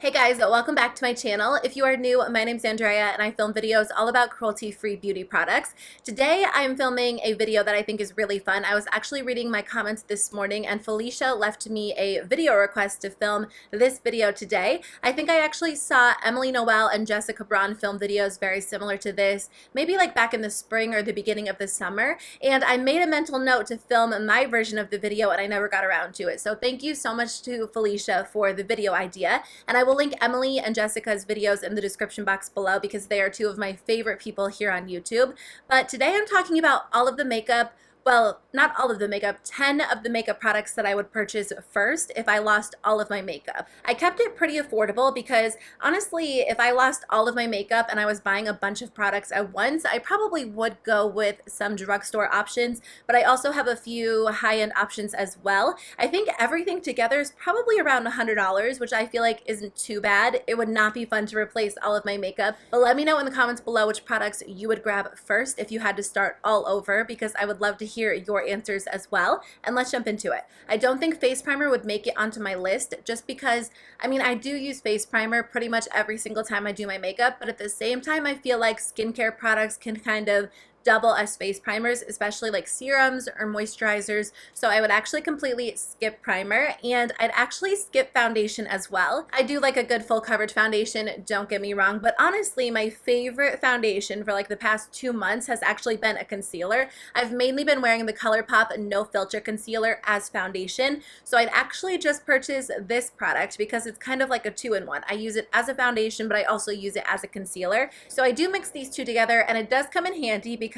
Hey guys, welcome back to my channel. If you are new, my name's Andrea and I film videos all about cruelty-free beauty products. Today I'm filming a video that I think is really fun. I was actually reading my comments this morning and Felicia left me a video request to film this video today. I think I actually saw Emily Noel and Jessica Braun film videos very similar to this, maybe like back in the spring or the beginning of the summer, and I made a mental note to film my version of the video and I never got around to it. So thank you so much to Felicia for the video idea, and I will link Emily and Jessica's videos in the description box below because they are two of my favorite people here on YouTube. But today I'm talking about all of the makeup, well, not all of the makeup, 10 of the makeup products that I would purchase first if I lost all of my makeup. I kept it pretty affordable because honestly, if I lost all of my makeup and I was buying a bunch of products at once, I probably would go with some drugstore options, but I also have a few high-end options as well. I think everything together is probably around $100, which I feel like isn't too bad. It would not be fun to replace all of my makeup, but let me know in the comments below which products you would grab first if you had to start all over, because I would love to hear your answers as well. And let's jump into it. I don't think face primer would make it onto my list just because, I mean, I do use face primer pretty much every single time I do my makeup, but at the same time, I feel like skincare products can kind of double as face primers, especially like serums or moisturizers. So I would actually completely skip primer, and I'd actually skip foundation as well. I do like a good full coverage foundation, don't get me wrong, but honestly my favorite foundation for like the past 2 months has actually been a concealer. I've mainly been wearing the ColourPop No Filter Concealer as foundation, so I'd actually just purchase this product because it's kind of like a 2-in-1. I use it as a foundation, but I also use it as a concealer. So I do mix these two together, and it does come in handy because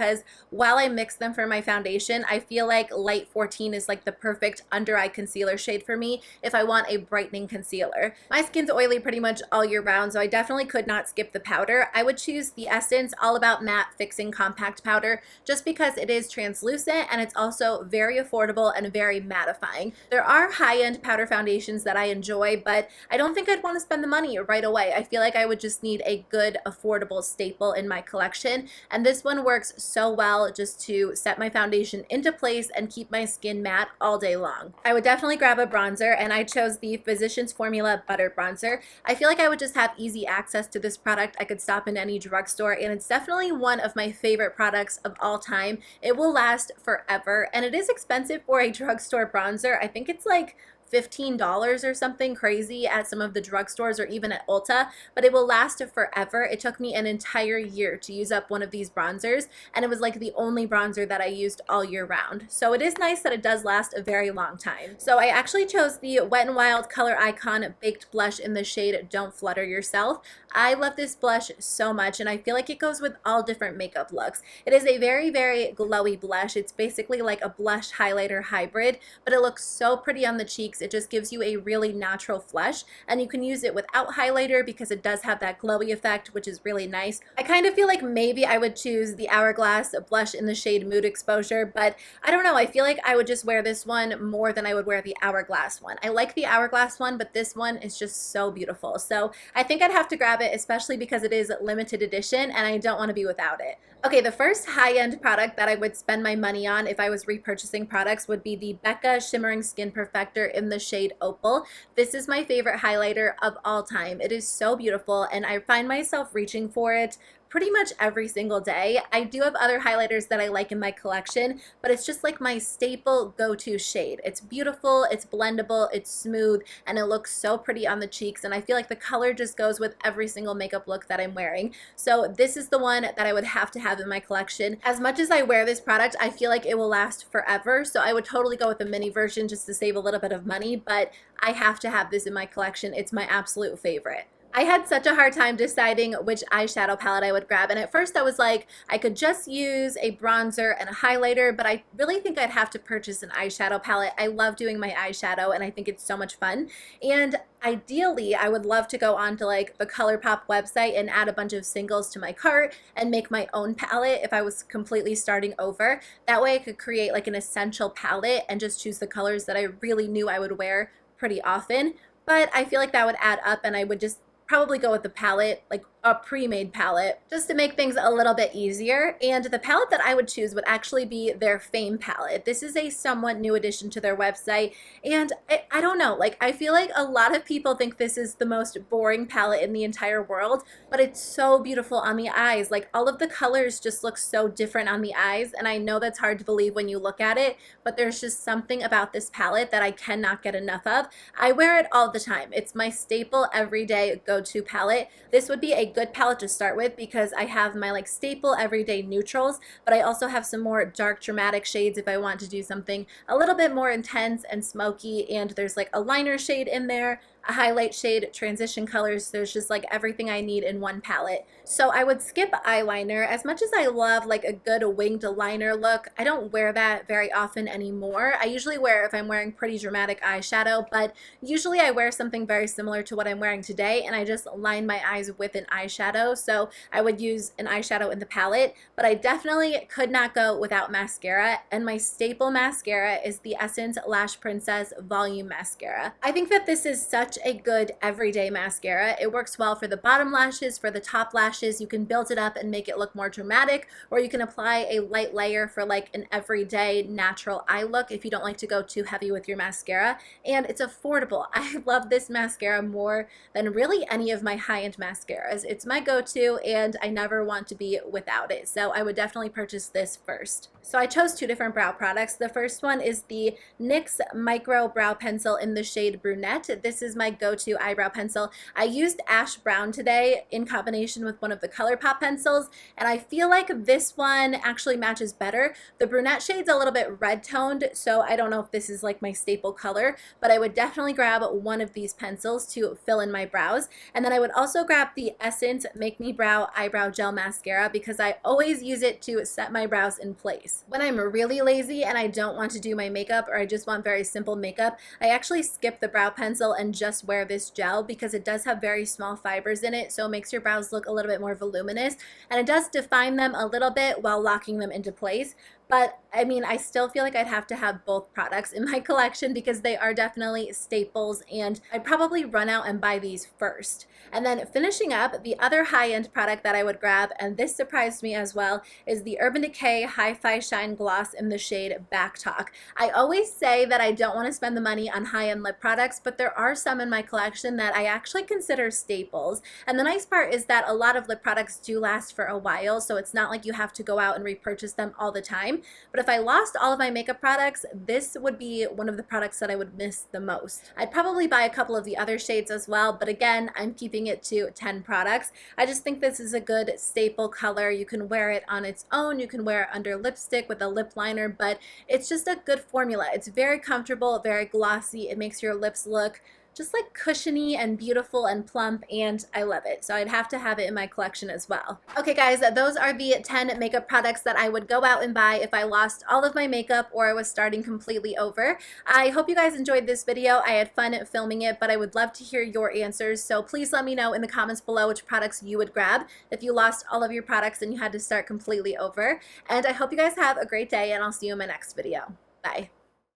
while I mix them for my foundation, I feel like Light 14 is like the perfect under eye concealer shade for me if I want a brightening concealer. My skin's oily pretty much all year round, so I definitely could not skip the powder. I would choose the Essence All About Matte Fixing Compact Powder just because it is translucent and it's also very affordable and very mattifying. There are high-end powder foundations that I enjoy, but I don't think I'd want to spend the money right away. I feel like I would just need a good affordable staple in my collection, and this one works so well just to set my foundation into place and keep my skin matte all day long. I would definitely grab a bronzer, and I chose the Physicians Formula Butter Bronzer. I feel like I would just have easy access to this product. I could stop in any drugstore, and it's definitely one of my favorite products of all time. It will last forever, and it is expensive for a drugstore bronzer. I think it's like $15 or something crazy at some of the drugstores or even at Ulta, but it will last forever. It took me an entire year to use up one of these bronzers, and it was like the only bronzer that I used all year round. So it is nice that it does last a very long time. So I actually chose the Wet n Wild Color Icon Baked Blush in the shade Don't Flutter Yourself. I love this blush so much, and I feel like it goes with all different makeup looks. It is a very, very glowy blush. It's basically like a blush highlighter hybrid, but it looks so pretty on the cheeks. It just gives you a really natural flush, and you can use it without highlighter because it does have that glowy effect, which is really nice. I kind of feel like maybe I would choose the Hourglass blush in the shade Mood Exposure, but I don't know. I feel like I would just wear this one more than I would wear the Hourglass one. I like the Hourglass one, but this one is just so beautiful. So I think I'd have to grab it, especially because it is limited edition and I don't want to be without it. Okay, the first high-end product that I would spend my money on if I was repurchasing products would be the BECCA Shimmering Skin Perfector in the shade Opal. This is my favorite highlighter of all time. It is so beautiful, and I find myself reaching for it pretty much every single day. I do have other highlighters that I like in my collection, but it's just like my staple go-to shade. It's beautiful, it's blendable, it's smooth, and it looks so pretty on the cheeks, and I feel like the color just goes with every single makeup look that I'm wearing. So this is the one that I would have to have in my collection. As much as I wear this product, I feel like it will last forever, so I would totally go with the mini version just to save a little bit of money, but I have to have this in my collection. It's my absolute favorite. I had such a hard time deciding which eyeshadow palette I would grab, and at first I was like, I could just use a bronzer and a highlighter, but I really think I'd have to purchase an eyeshadow palette. I love doing my eyeshadow, and I think it's so much fun, and ideally I would love to go onto like the ColourPop website and add a bunch of singles to my cart and make my own palette if I was completely starting over. That way I could create like an essential palette and just choose the colors that I really knew I would wear pretty often, but I feel like that would add up, and I would just probably go with the palette like a pre-made palette just to make things a little bit easier. And the palette that I would choose would actually be their Fame palette. This is a somewhat new addition to their website, and I don't know, like I feel like a lot of people think this is the most boring palette in the entire world, but it's so beautiful on the eyes. Like all of the colors just look so different on the eyes, and I know that's hard to believe when you look at it, but there's just something about this palette that I cannot get enough of. I wear it all the time. It's my staple everyday go-to palette. This would be a good palette to start with because I have my like staple everyday neutrals, but I also have some more dark dramatic shades if I want to do something a little bit more intense and smoky, and there's like a liner shade in there, a highlight shade, transition colors. There's just like everything I need in one palette. So I would skip eyeliner. As much as I love like a good winged liner look, I don't wear that very often anymore. I usually wear if I'm wearing pretty dramatic eyeshadow, but usually I wear something very similar to what I'm wearing today, and I just line my eyes with an eyeshadow. So I would use an eyeshadow in the palette, but I definitely could not go without mascara, and my staple mascara is the Essence Lash Princess Volume Mascara. I think that this is such a good everyday mascara. It works well for the bottom lashes, for the top lashes. You can build it up and make it look more dramatic, or you can apply a light layer for like an everyday natural eye look if you don't like to go too heavy with your mascara. And it's affordable. I love this mascara more than really any of my high-end mascaras. It's my go-to, and I never want to be without it. So I would definitely purchase this first. So I chose two different brow products. The first one is the NYX Micro Brow Pencil in the shade Brunette. This is my go-to eyebrow pencil. I used Ash Brown today in combination with one of the ColourPop pencils, and I feel like this one actually matches better. The Brunette shade's a little bit red toned, so I don't know if this is like my staple color, but I would definitely grab one of these pencils to fill in my brows. And then I would also grab the Essence Make Me Brow Eyebrow Gel Mascara because I always use it to set my brows in place. When I'm really lazy and I don't want to do my makeup, or I just want very simple makeup, I actually skip the brow pencil and just wear this gel because it does have very small fibers in it, so it makes your brows look a little bit more voluminous, and it does define them a little bit while locking them into place. But I mean, I still feel like I'd have to have both products in my collection because they are definitely staples, and I'd probably run out and buy these first. And then finishing up, the other high-end product that I would grab, and this surprised me as well, is the Urban Decay Hi-Fi Shine Gloss in the shade Back Talk. I always say that I don't want to spend the money on high-end lip products, but there are some in my collection that I actually consider staples. And the nice part is that a lot of lip products do last for a while, so it's not like you have to go out and repurchase them all the time. But if I lost all of my makeup products, this would be one of the products that I would miss the most. I'd probably buy a couple of the other shades as well, but again, I'm keeping it to 10 products. I just think this is a good staple color. You can wear it on its own, you can wear it under lipstick with a lip liner, but it's just a good formula. It's very comfortable, very glossy. It makes your lips look just like cushiony and beautiful and plump, and I love it. So I'd have to have it in my collection as well. Okay guys, those are the 10 makeup products that I would go out and buy if I lost all of my makeup or I was starting completely over. I hope you guys enjoyed this video. I had fun filming it, but I would love to hear your answers. So please let me know in the comments below which products you would grab if you lost all of your products and you had to start completely over. And I hope you guys have a great day, and I'll see you in my next video. Bye.